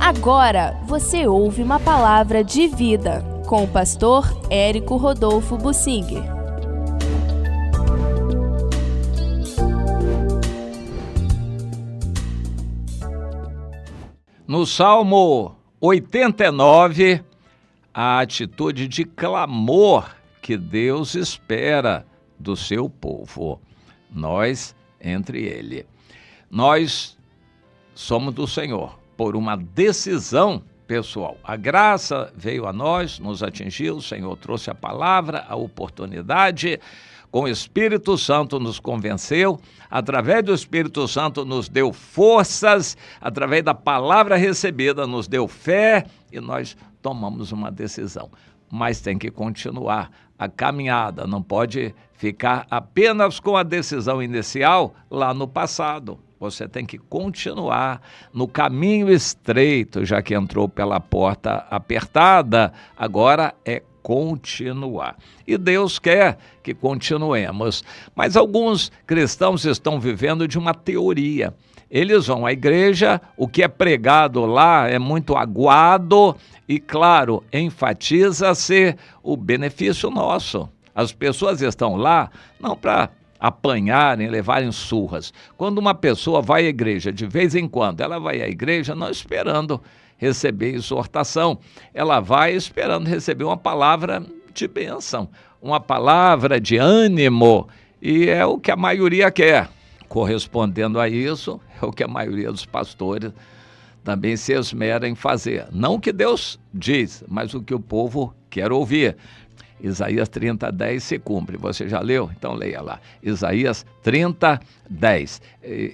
Agora você ouve uma palavra de vida com o pastor Érico Rodolfo Bussinger. No Salmo 89, a atitude de clamor que Deus espera do seu povo, nós entre ele. Nós somos do Senhor por uma decisão pessoal. A graça veio a nós, nos atingiu, o Senhor trouxe a palavra, a oportunidade, com o Espírito Santo nos convenceu, através do Espírito Santo nos deu forças, através da palavra recebida nos deu fé e nós tomamos uma decisão. Mas tem que continuar a caminhada, não pode ficar apenas com a decisão inicial lá no passado. Você tem que continuar no caminho estreito, já que entrou pela porta apertada, agora é continuar. E Deus quer que continuemos. Mas alguns cristãos estão vivendo de uma teoria. Eles vão à igreja, o que é pregado lá é muito aguado e, claro, enfatiza-se o benefício nosso. As pessoas estão lá não para apanharem, levarem surras. Quando uma pessoa vai à igreja, de vez em quando, ela vai à igreja não esperando receber exortação, ela vai esperando receber uma palavra de bênção, uma palavra de ânimo, e é o que a maioria quer. Correspondendo a isso, é o que a maioria dos pastores também se esmera em fazer. Não o que Deus diz, mas o que o povo quer ouvir. Isaías 30:10 se cumpre. Você já leu? Então leia lá. Isaías 30:10.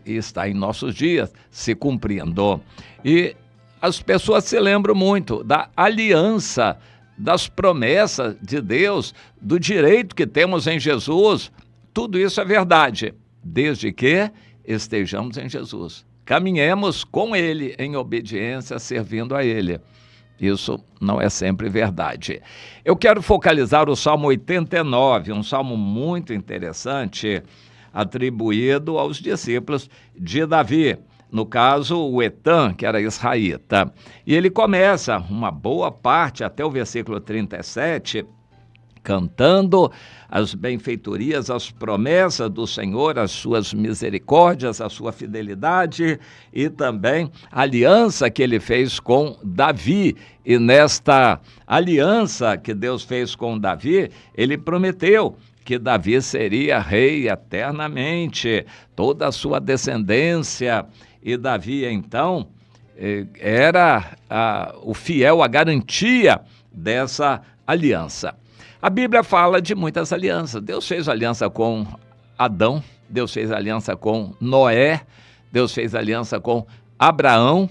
Está em nossos dias se cumprindo. E as pessoas se lembram muito da aliança, das promessas de Deus, do direito que temos em Jesus. Tudo isso é verdade, desde que estejamos em Jesus. Caminhemos com Ele em obediência, servindo a Ele. Isso não é sempre verdade. Eu quero focalizar o Salmo 89, um salmo muito interessante, atribuído aos discípulos de Davi. No caso, o Etan, que era israelita. E ele começa uma boa parte, até o versículo 37, cantando as benfeitorias, as promessas do Senhor, as suas misericórdias, a sua fidelidade e também a aliança que ele fez com Davi. E nesta aliança que Deus fez com Davi, ele prometeu que Davi seria rei eternamente, toda a sua descendência. E Davi, então, era o fiel, a garantia dessa aliança. A Bíblia fala de muitas alianças. Deus fez aliança com Adão, Deus fez aliança com Noé, Deus fez aliança com Abraão,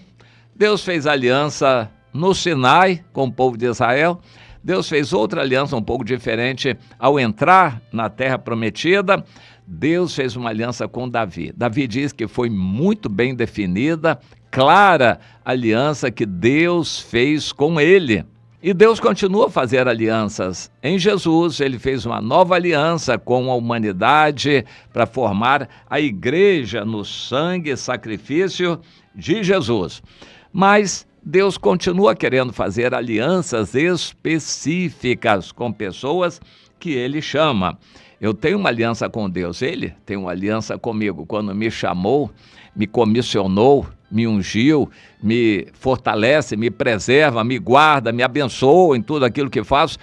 Deus fez aliança no Sinai com o povo de Israel, Deus fez outra aliança um pouco diferente ao entrar na terra prometida. Deus fez uma aliança com Davi. Davi diz que foi muito bem definida, clara aliança que Deus fez com ele. E Deus continua a fazer alianças. Em Jesus, ele fez uma nova aliança com a humanidade para formar a igreja no sangue e sacrifício de Jesus. Mas Deus continua querendo fazer alianças específicas com pessoas que ele chama. Eu tenho uma aliança com Deus, ele tem uma aliança comigo. Quando me chamou, me comissionou, me ungiu, me fortalece, me preserva, me guarda, me abençoa em tudo aquilo que faço.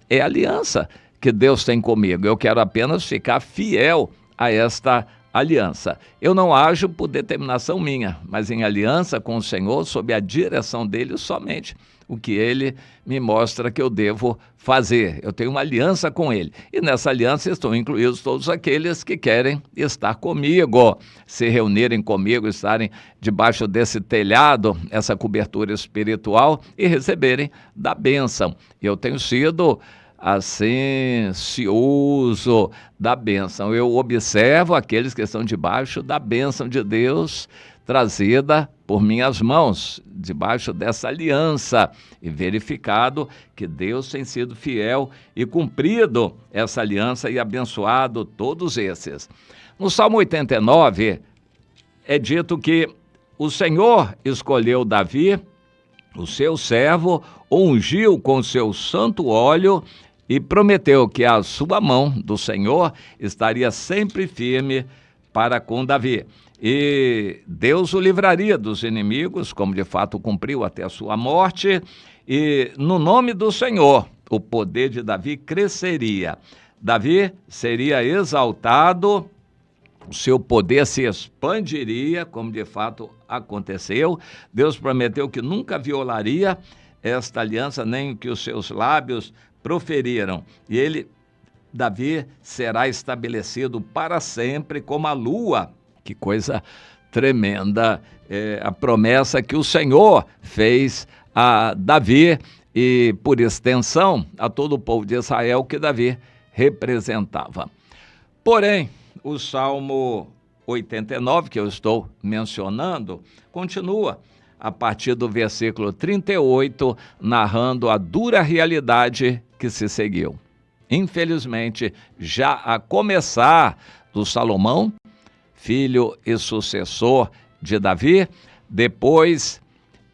É a aliança que Deus tem comigo. Eu quero apenas ficar fiel a esta aliança. Eu não ajo por determinação minha, mas em aliança com o Senhor, sob a direção dele somente. O que ele me mostra que eu devo fazer. Eu tenho uma aliança com ele. E nessa aliança estão incluídos todos aqueles que querem estar comigo, se reunirem comigo, estarem debaixo desse telhado, essa cobertura espiritual e receberem da bênção. Eu tenho sido assim, cioso da bênção. Eu observo aqueles que estão debaixo da bênção de Deus, trazida por minhas mãos, debaixo dessa aliança, e verificado que Deus tem sido fiel e cumprido essa aliança e abençoado todos esses. No Salmo 89, é dito que o Senhor escolheu Davi o seu servo, o ungiu com seu santo óleo e prometeu que a sua mão do Senhor estaria sempre firme para com Davi. E Deus o livraria dos inimigos, como de fato cumpriu até a sua morte, e no nome do Senhor o poder de Davi cresceria. Davi seria exaltado, o seu poder se expandiria, como de fato aconteceu. Deus prometeu que nunca violaria esta aliança, nem que os seus lábios proferiram. E Davi, será estabelecido para sempre como a lua. Que coisa tremenda, a promessa que o Senhor fez a Davi e, por extensão, a todo o povo de Israel que Davi representava. Porém, o Salmo 89, que eu estou mencionando, continua a partir do versículo 38, narrando a dura realidade que se seguiu. Infelizmente, já a começar do Salomão, filho e sucessor de Davi, depois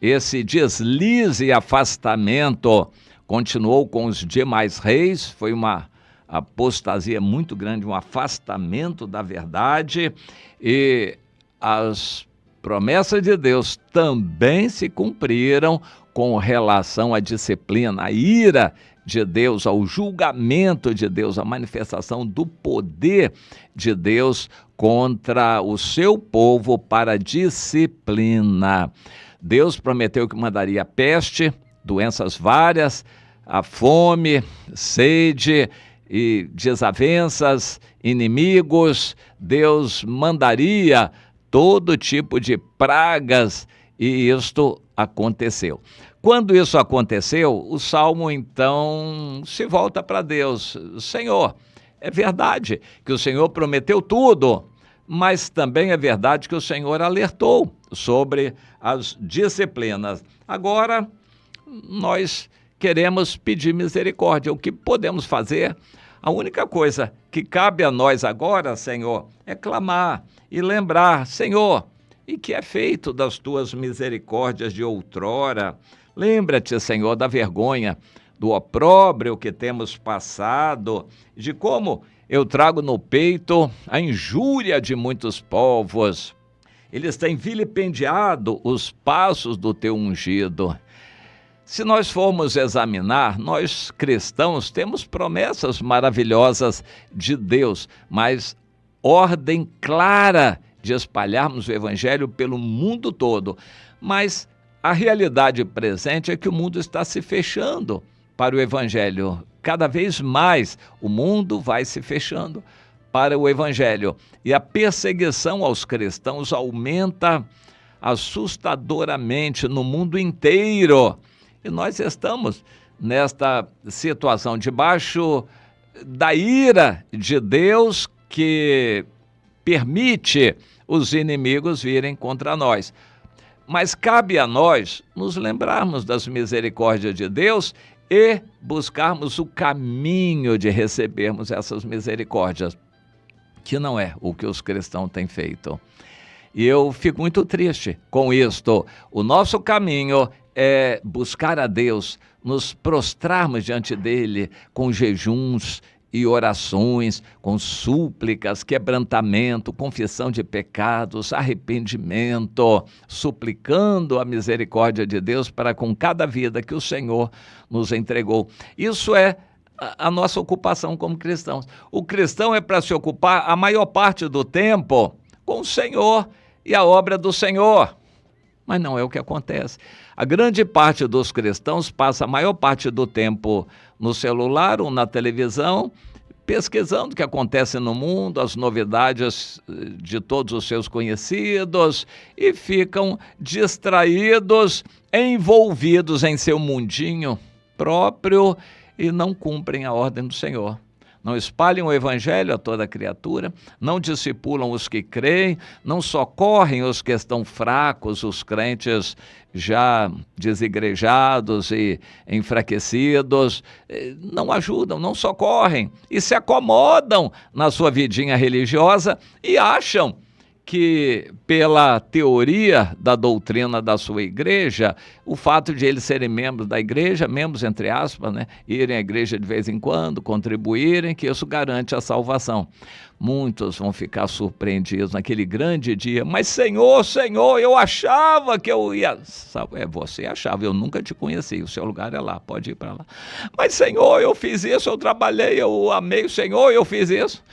esse deslize e afastamento continuou com os demais reis, foi uma apostasia muito grande, um afastamento da verdade, e as promessas de Deus também se cumpriram com relação à disciplina, à ira de Deus, ao julgamento de Deus, à manifestação do poder de Deus contra o seu povo para disciplina. Deus prometeu que mandaria peste, doenças várias, a fome, sede e desavenças, inimigos. Deus mandaria todo tipo de pragas e isto aconteceu. Quando isso aconteceu, o Salmo então se volta para Deus. Senhor, é verdade que o Senhor prometeu tudo, mas também é verdade que o Senhor alertou sobre as disciplinas. Agora, nós queremos pedir misericórdia. O que podemos fazer? A única coisa que cabe a nós agora, Senhor, é clamar e lembrar, Senhor, e que é feito das tuas misericórdias de outrora? Lembra-te, Senhor, da vergonha, do opróbrio que temos passado, de como eu trago no peito a injúria de muitos povos. Eles têm vilipendiado os passos do teu ungido. Se nós formos examinar, nós cristãos temos promessas maravilhosas de Deus, mas ordem clara de espalharmos o evangelho pelo mundo todo. Mas a realidade presente é que o mundo está se fechando para o evangelho. Cada vez mais o mundo vai se fechando para o evangelho. E a perseguição aos cristãos aumenta assustadoramente no mundo inteiro. E nós estamos nesta situação debaixo da ira de Deus que permite os inimigos virem contra nós. Mas cabe a nós nos lembrarmos das misericórdias de Deus e buscarmos o caminho de recebermos essas misericórdias, que não é o que os cristãos têm feito. E eu fico muito triste com isto. O nosso caminho é buscar a Deus, nos prostrarmos diante dele com jejuns e orações, com súplicas, quebrantamento, confissão de pecados, arrependimento, suplicando a misericórdia de Deus para com cada vida que o Senhor nos entregou. Isso é a nossa ocupação como cristãos. O cristão é para se ocupar a maior parte do tempo com o Senhor e a obra do Senhor. Mas não é o que acontece. A grande parte dos cristãos passa a maior parte do tempo no celular ou na televisão, pesquisando o que acontece no mundo, as novidades de todos os seus conhecidos, e ficam distraídos, envolvidos em seu mundinho próprio e não cumprem a ordem do Senhor. Não espalham o evangelho a toda criatura, não discipulam os que creem, não socorrem os que estão fracos, os crentes já desigrejados e enfraquecidos, não ajudam, não socorrem e se acomodam na sua vidinha religiosa e acham que, pela teoria da doutrina da sua igreja, o fato de eles serem membros da igreja, membros entre aspas, né, irem à igreja de vez em quando, contribuírem, que isso garante a salvação. Muitos vão ficar surpreendidos naquele grande dia. Mas Senhor, eu achava que eu ia... Você achava, eu nunca te conheci, o seu lugar é lá, pode ir para lá. Mas Senhor, eu fiz isso, eu trabalhei, eu amei o Senhor, eu fiz isso.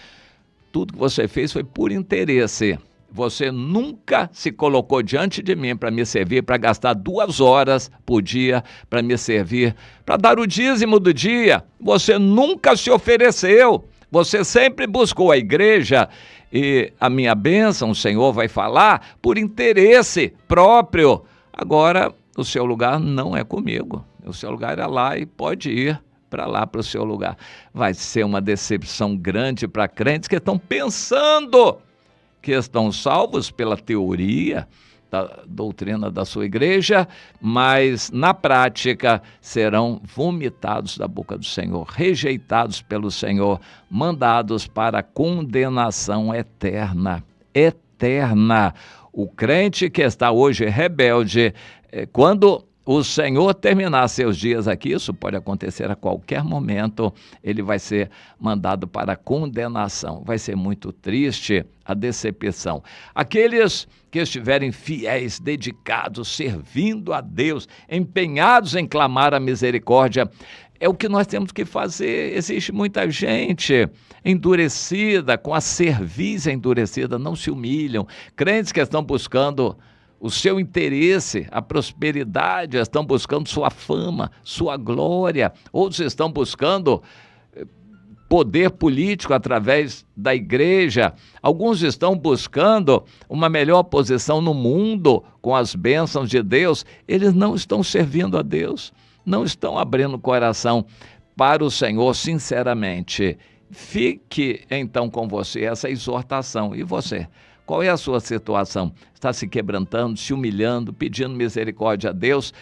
Tudo que você fez foi por interesse. Você nunca se colocou diante de mim para me servir, para gastar 2 horas por dia para me servir, para dar o dízimo do dia. Você nunca se ofereceu. Você sempre buscou a igreja e a minha bênção, o Senhor vai falar, por interesse próprio. Agora, o seu lugar não é comigo. O seu lugar é lá e pode ir para lá, para o seu lugar. Vai ser uma decepção grande para crentes que estão pensando que estão salvos pela teoria da doutrina da sua igreja, mas na prática serão vomitados da boca do Senhor, rejeitados pelo Senhor, mandados para a condenação eterna. Eterna. O crente que está hoje rebelde, quando o Senhor terminar seus dias aqui, isso pode acontecer a qualquer momento, ele vai ser mandado para a condenação. Vai ser muito triste a decepção. Aqueles que estiverem fiéis, dedicados, servindo a Deus, empenhados em clamar a misericórdia, é o que nós temos que fazer. Existe muita gente endurecida, com a cerviz endurecida, não se humilham. Crentes que estão buscando o seu interesse, a prosperidade, estão buscando sua fama, sua glória, outros estão buscando poder político através da igreja, alguns estão buscando uma melhor posição no mundo com as bênçãos de Deus. Eles não estão servindo a Deus, não estão abrindo o coração para o Senhor sinceramente. Fique então com você essa exortação. E você? Qual é a sua situação? Está se quebrantando, se humilhando, pedindo misericórdia a Deus?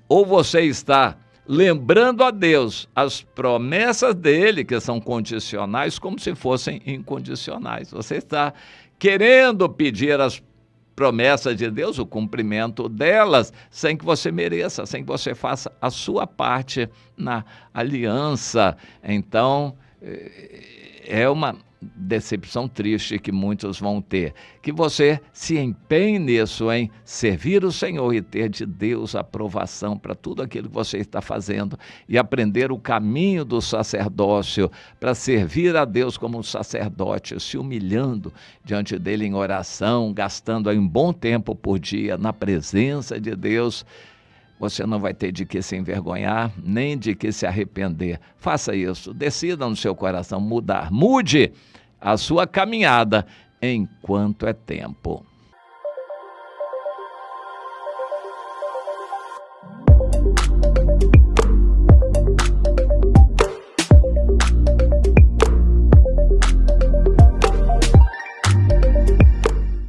Ou você está lembrando a Deus as promessas dele, que são condicionais, como se fossem incondicionais? Você está querendo pedir as promessas de Deus, o cumprimento delas, sem que você mereça, sem que você faça a sua parte na aliança. Então, é uma decepção triste que muitos vão ter. Que você se empenhe nisso, em servir o Senhor e ter de Deus aprovação para tudo aquilo que você está fazendo e aprender o caminho do sacerdócio para servir a Deus como um sacerdote, se humilhando diante dele em oração, gastando aí um bom tempo por dia na presença de Deus. Você não vai ter de que se envergonhar, nem de que se arrepender. Faça isso, decida no seu coração mudar. Mude a sua caminhada enquanto é tempo.